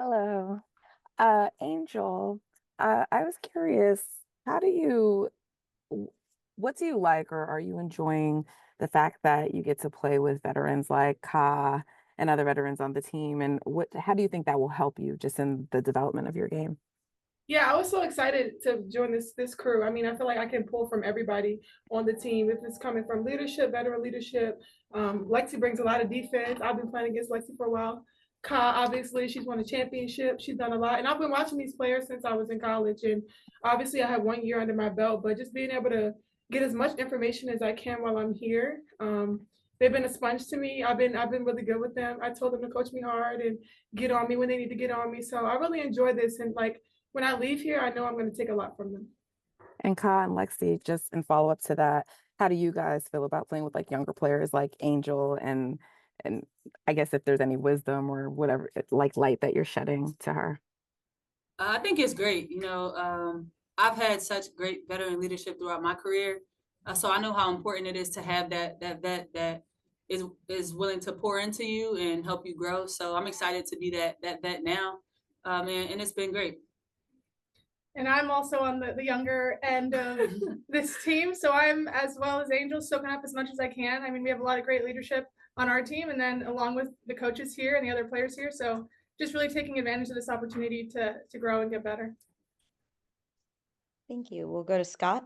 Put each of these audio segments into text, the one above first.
Hello. Angel, I was curious, how do you, what do you like, or are you enjoying the fact that you get to play with veterans like Ka and other veterans on the team? And how do you think that will help you just in the development of your game? Yeah, I was so excited to join this crew. I mean, I feel like I can pull from everybody on the team. If it's coming from leadership, veteran leadership, Lexie brings a lot of defense. I've been playing against Lexie for a while. Ka, obviously, she's won a championship. She's done a lot, and I've been watching these players since I was in college. And obviously, I have 1 year under my belt, but just being able to get as much information as I can while I'm here. They've been a sponge to me. I've been really good with them. I told them to coach me hard and get on me when they need to get on me. So I really enjoy this, and like when I leave here, I know I'm going to take a lot from them. And Ka and Lexi, just in follow up to that, how do you guys feel about playing with like younger players like Angel and I guess if there's any wisdom or whatever like light that you're shedding to her? I think it's great. I've had such great veteran leadership throughout my career, so I know how important it is to have that vet that is willing to pour into you and help you grow. So I'm excited to be that vet now, and it's been great. And I'm also on the younger end of this team. So I'm, as well as Angel, soaking up as much as I can. I mean, we have a lot of great leadership on our team, and then along with the coaches here and the other players here. So just really taking advantage of this opportunity to grow and get better. Thank you. We'll go to Scott.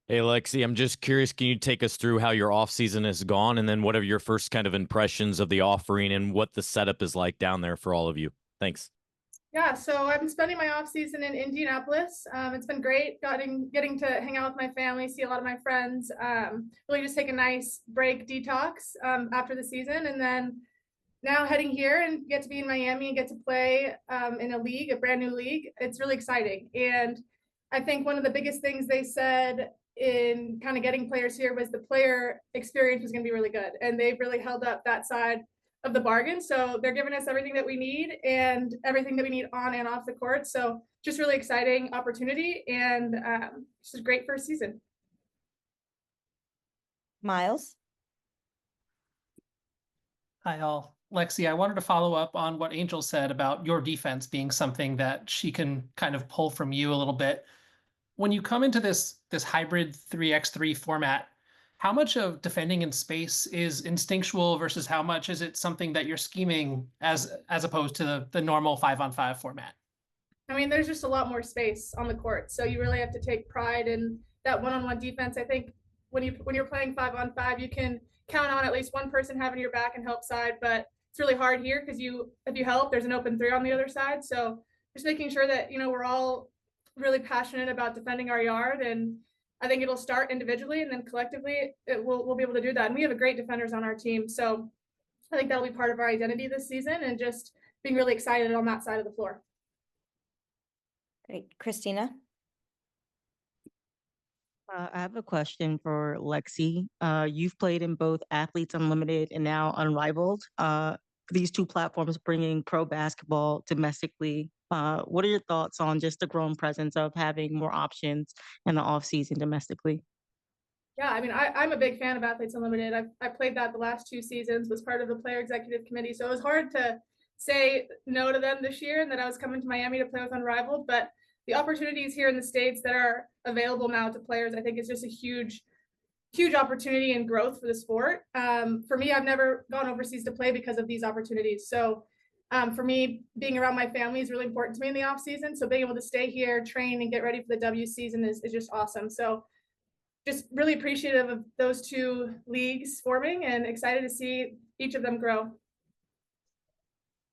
Hey, Lexi, I'm just curious, can you take us through how your off season has gone and then what are your first kind of impressions of the offering and what the setup is like down there for all of you? Thanks. Yeah, so I've been spending my off season in Indianapolis. It's been great getting to hang out with my family, see a lot of my friends, really just take a nice break, detox after the season, and then now heading here and get to be in Miami and get to play in a league, a brand new league. It's really exciting, and I think one of the biggest things they said in kind of getting players here was the player experience was going to be really good, and they've really held up that side of the bargain. So they're giving us everything that we need and everything that we need on and off the court. So just really exciting opportunity, and this is great first season. Miles. Hi, all. Lexi, I wanted to follow up on what Angel said about your defense being something that she can kind of pull from you a little bit. When you come into this hybrid 3x3 format, how much of defending in space is instinctual versus how much is it something that you're scheming as opposed to the normal 5-on-5 format? I mean, there's just a lot more space on the court, so you really have to take pride in that one-on-one defense. I think when you're playing 5-on-5, you can count on at least one person having your back and help side, but it's really hard here because if you help, there's an open three on the other side. So just making sure that we're all really passionate about defending our yard, and I think it'll start individually and then collectively we'll be able to do that. And we have a great defenders on our team, so I think that'll be part of our identity this season, and just being really excited on that side of the floor. Great. Christina. I have a question for Lexi. You've played in both Athletes Unlimited and now Unrivaled. These two platforms bringing pro basketball domestically. What are your thoughts on just the growing presence of having more options in the off season domestically? Yeah, I mean, I'm a big fan of Athletes Unlimited. I played that the last 2 seasons, was part of the player executive committee. So it was hard to say no to them this year and that I was coming to Miami to play with Unrivaled. But the opportunities here in the States that are available now to players, I think is just a huge opportunity and growth for the sport. For me, I've never gone overseas to play because of these opportunities. So for me, being around my family is really important to me in the off season. So being able to stay here, train, and get ready for the W season is just awesome. So just really appreciative of those two leagues forming and excited to see each of them grow.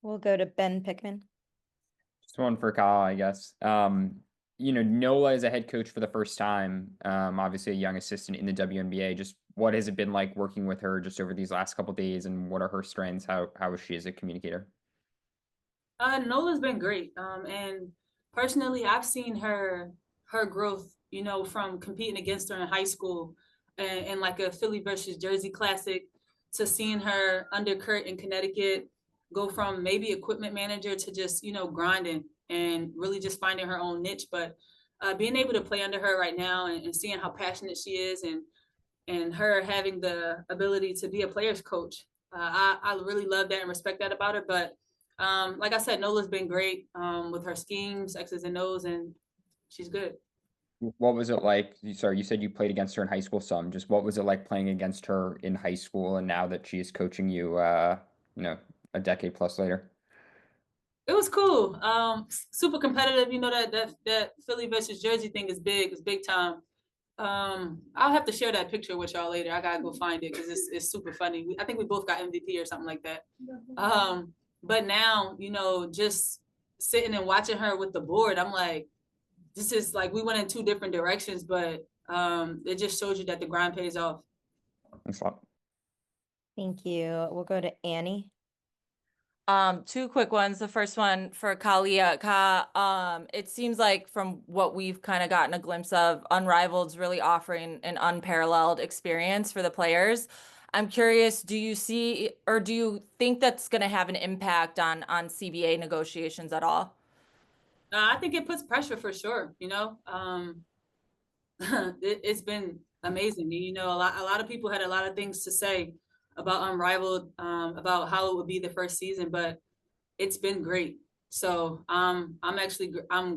We'll go to Ben Pickman. Just one for Kyle, I guess. Nola is a head coach for the first time, obviously a young assistant in the WNBA. Just what has it been like working with her just over these last couple of days, and what are her strengths? How is she as a communicator? Nola's been great. And personally, I've seen her growth, from competing against her in high school and like a Philly versus Jersey Classic to seeing her under Kurt in Connecticut go from maybe equipment manager to just, grinding and really just finding her own niche. But being able to play under her right now and seeing how passionate she is and her having the ability to be a player's coach, I really love that and respect that about her. But like I said, Nola's been great with her schemes, X's and O's, and she's good. What was it like? Sorry, you said you played against her in high school some. Just what was it like playing against her in high school and now that she's coaching you, a decade plus later? It was cool. Super competitive. You know that Philly versus Jersey thing is big. It's big time. I'll have to share that picture with y'all later. I gotta go find it because it's super funny. I think we both got MVP or something like that. But now, just sitting and watching her with the board, I'm like, this is like we went in two different directions, but it just shows you that the grind pays off. Thanks a lot. Thank you. We'll go to Annie. Two quick ones. The first one for Kahleah. It seems like from what we've kind of gotten a glimpse of, Unrivaled's really offering an unparalleled experience for the players. I'm curious, do you see or do you think that's going to have an impact on CBA negotiations at all? I think it puts pressure for sure. It's been amazing. A lot of people had a lot of things to say about Unrivaled, about how it would be the first season, but it's been great. So I'm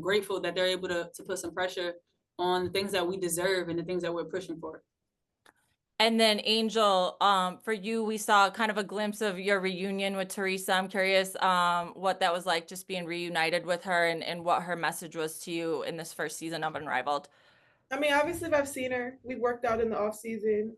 grateful that they're able to put some pressure on the things that we deserve and the things that we're pushing for. And then Angel, for you, we saw kind of a glimpse of your reunion with Teresa. I'm curious what that was like, just being reunited with her and what her message was to you in this first season of Unrivaled. I mean, obviously, if I've seen her, we worked out in the off season.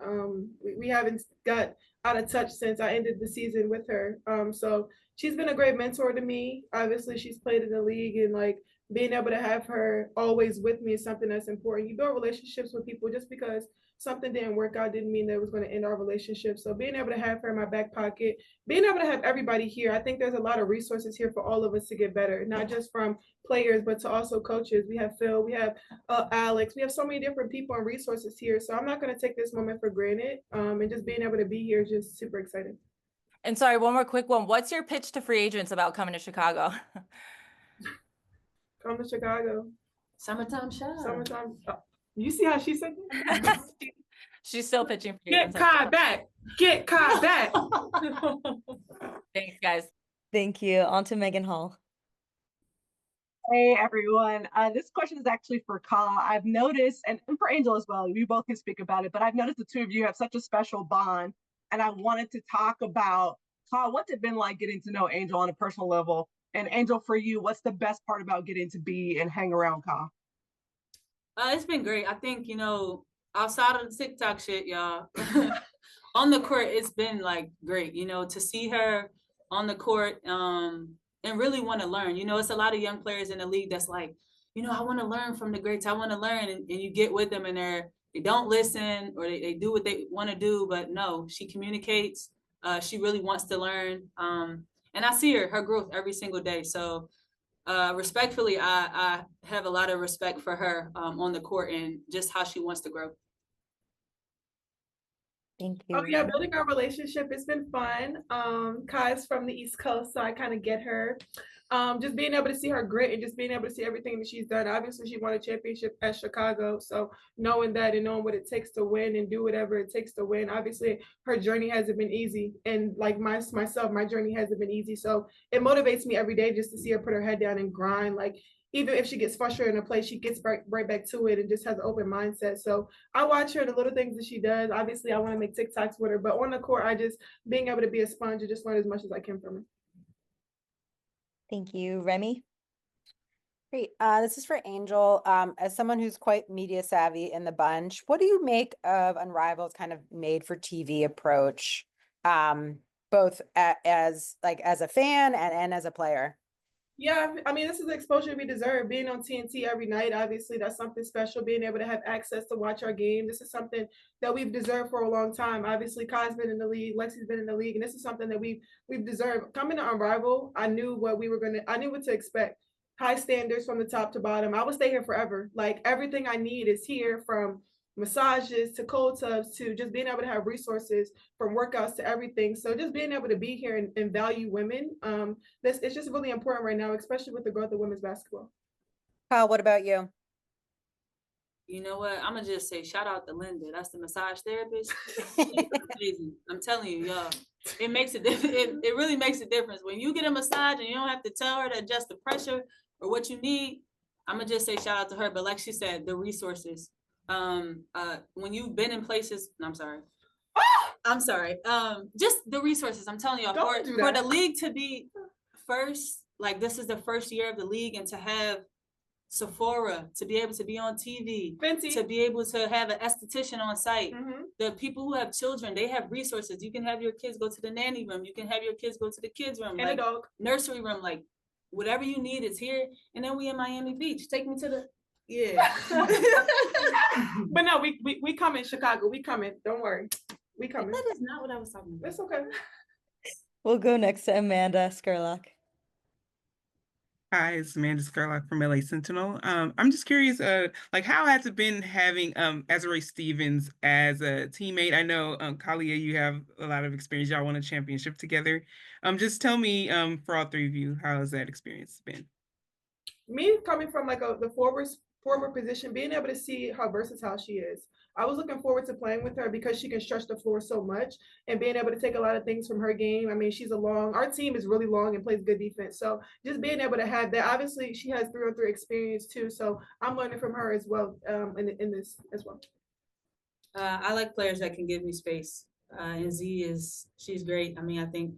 We haven't got out of touch since I ended the season with her. So she's been a great mentor to me. Obviously, she's played in the league, and like being able to have her always with me is something that's important. You build relationships with people. Just because something didn't work out didn't mean that it was going to end our relationship. So being able to have her in my back pocket, being able to have everybody here, I think there's a lot of resources here for all of us to get better, not just from players, but to also coaches. We have Phil, we have Alex, we have so many different people and resources here. So I'm not going to take this moment for granted. And just being able to be here is just super exciting. And sorry, one more quick one. What's your pitch to free agents about coming to Chicago? Come to Chicago. Summertime show. Summertime. You see how she said that? She's still pitching for Get Kai back. Get Kai back. Thanks, guys. Thank you. On to Megan Hall. Hey everyone. This question is actually for Kahleah. I've noticed, and for Angel as well, we both can speak about it, but I've noticed the two of you have such a special bond. And I wanted to talk about, Kahleah, what's it been like getting to know Angel on a personal level? And Angel, for you, what's the best part about getting to be and hang around Kahleah? It's been great. I think, outside of the TikTok shit, y'all, on the court, it's been like great, to see her on the court and really want to learn. It's a lot of young players in the league that's like, I want to learn from the greats. I want to learn. And you get with them and they don't listen or they do what they want to do. But no, she communicates. She really wants to learn. And I see her growth every single day. So respectfully, I have a lot of respect for her on the court and just how she wants to grow. Thank you. Oh yeah, building our relationship, it's been fun. Kai's from the East Coast, so I kind of get her. Just being able to see her grit and just being able to see everything that she's done. Obviously, she won a championship at Chicago, so knowing that and knowing what it takes to win and do whatever it takes to win. Obviously, her journey hasn't been easy, and like myself, my journey hasn't been easy. So it motivates me every day just to see her put her head down and grind. Like even if she gets frustrated in a play, she gets right back to it and just has an open mindset. So I watch her, the little things that she does. Obviously, I want to make TikToks with her, but on the court, I just being able to be a sponge and just learn as much as I can from her. Thank you. Remy? Great. This is for Angel. As someone who's quite media savvy in the bunch, what do you make of Unrivaled's kind of made for TV approach, both as a fan and as a player? Yeah, I mean, this is the exposure we deserve. Being on TNT every night, obviously, that's something special. Being able to have access to watch our game, this is something that we've deserved for a long time. Obviously, Kai's been in the league, Lexie's been in the league, and this is something that we've deserved. Coming to Unrivaled, I knew what to expect. High standards from the top to bottom. I would stay here forever. Like everything I need is here, from massages to cold tubs to just being able to have resources, from workouts to everything. So just being able to be here and value women, it's just really important right now, especially with the growth of women's basketball. Kyle, what about you? You know what? I'm gonna just say shout out to Linda. That's the massage therapist. She's amazing. I'm telling you, y'all. it makes it really makes a difference. When you get a massage and you don't have to tell her to adjust the pressure or what you need, I'm gonna just say shout out to her. But like she said, the resources. When you've been in places, I'm sorry. Just the resources. I'm telling y'all, for the league to be first, like this is the first year of the league, and to have Sephora, to be able to be on TV, to be able to have an esthetician on site. The people who have children, they have resources. You can have your kids go to the nanny room. You can have your kids go to the kids room, And like a dog. nursery room, like whatever you need is here. And then we in Miami Beach. Take me to the But no, we come in Chicago. We coming. Don't worry. We coming. That is not what I was talking about. It's okay. We'll go next to Amanda Skurlock. Hi, it's Amanda Skurlock from LA Sentinel. I'm just curious, like how has it been having Azurá Stevens as a teammate? I know Kahleah, you have a lot of experience. Y'all won a championship together. Just tell me, for all three of you, how has that experience been? Me coming from like the forward position, being able to see how versatile she is. I was looking forward to playing with her because she can stretch the floor so much and being able to take a lot of things from her game. I mean, our team is really long and plays good defense. So just being able to have that, obviously she has 3-on-3 experience too. So I'm learning from her as well in this as well. I like players that can give me space. And she's great. I mean, I think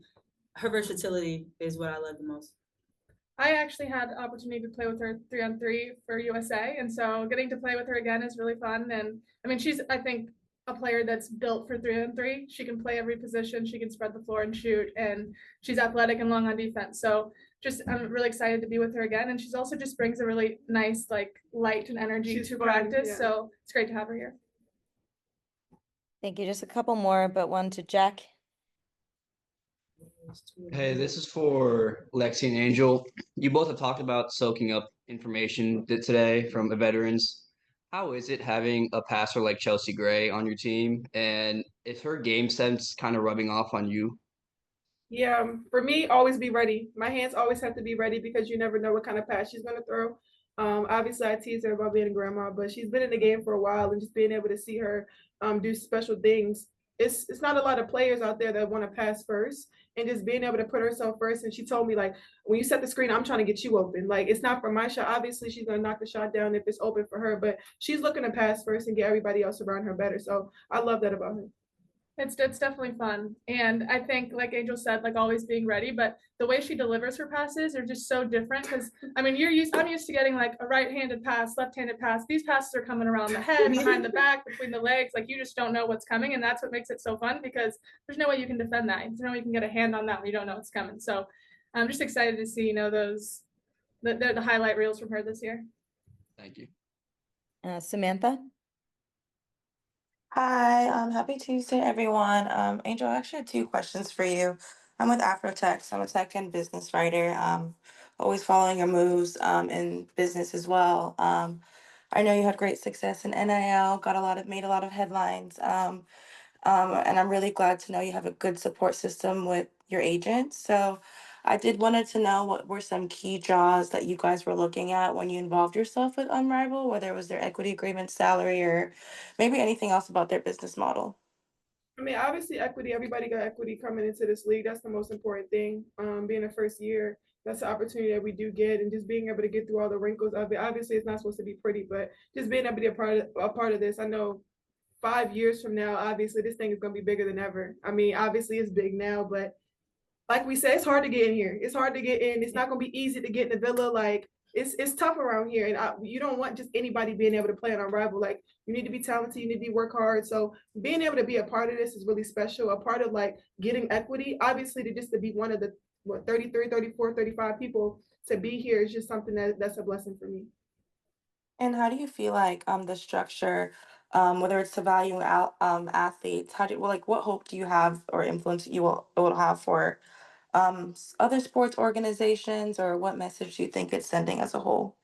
her versatility is what I love the most. I actually had the opportunity to play with her 3-on-3 for USA, and so getting to play with her again is really fun. And I mean, she's, I think, a player that's built for 3-on-3. She can play every position, she can spread the floor and shoot, and she's athletic and long on defense. So I'm really excited to be with her again. And she's also just brings a really nice like light and energy to practice. Yeah. So it's great to have her here. Thank you. Just a couple more, but one to Jack. Hey, this is for Lexie and Angel. You both have talked about soaking up information today from the veterans. How is it having a passer like Chelsea Gray on your team? And is her game sense kind of rubbing off on you? Yeah, for me, always be ready. My hands always have to be ready because you never know what kind of pass she's going to throw. Obviously, I tease her about being a grandma, but she's been in the game for a while, and just being able to see her do special things. It's not a lot of players out there that want to pass first, and just being able to put herself first. And she told me, like, when you set the screen, I'm trying to get you open. Like, it's not for my shot. Obviously, she's going to knock the shot down if it's open for her, but she's looking to pass first and get everybody else around her better. So I love that about her. It's definitely fun. And I think, like Angel said, like always being ready, but the way she delivers her passes are just so different. Because I mean, I'm used to getting like a right-handed pass, left-handed pass. These passes are coming around the head, behind the back, between the legs. Like you just don't know what's coming. And that's what makes it so fun, because there's no way you can defend that. There's no way you can get a hand on that when you don't know what's coming. So I'm just excited to see, the highlight reels from her this year. Thank you. Samantha. Hi, happy Tuesday, everyone. Angel, I actually had two questions for you. I'm with Afrotech, so I'm a tech and business writer. Always following your moves in business as well. I know you had great success in NIL, made a lot of headlines. And I'm really glad to know you have a good support system with your agent. So I did wanted to know what were some key draws that you guys were looking at when you involved yourself with Unrivaled, whether it was their equity agreement, salary, or maybe anything else about their business model. I mean, obviously equity, everybody got equity coming into this league. That's the most important thing. Being a first year, that's the opportunity that we do get, and just being able to get through all the wrinkles of it. Obviously, it's not supposed to be pretty, but just being able to be a part of this. I know 5 years from now, obviously this thing is going to be bigger than ever. I mean, obviously it's big now, but like we said, it's hard to get in here. It's hard to get in. It's not going to be easy to get in the villa. Like it's tough around here, and you don't want just anybody being able to play on Unrivaled. Like you need to be talented, you need to work hard. So being able to be a part of this is really special. A part of like getting equity, obviously to be one of the 33, 34, 35 people to be here is just something that's a blessing for me. And how do you feel like the structure, whether it's to value out athletes, what hope do you have or influence it will have for other sports organizations, or what message do you think it's sending as a whole?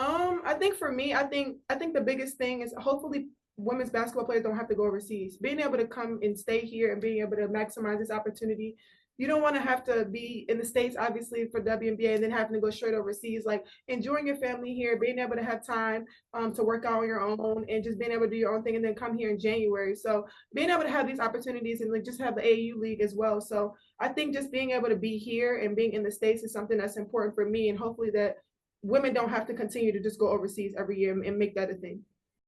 I think for me, I think the biggest thing is hopefully women's basketball players don't have to go overseas. Being able to come and stay here and being able to maximize this opportunity, you don't want to have to be in the States, obviously, for WNBA and then having to go straight overseas. Like enjoying your family here, being able to have time to work out on your own and just being able to do your own thing and then come here in January. So being able to have these opportunities and like just have the AU league as well. So I think just being able to be here and being in the States is something that's important for me, and hopefully that women don't have to continue to just go overseas every year and make that a thing.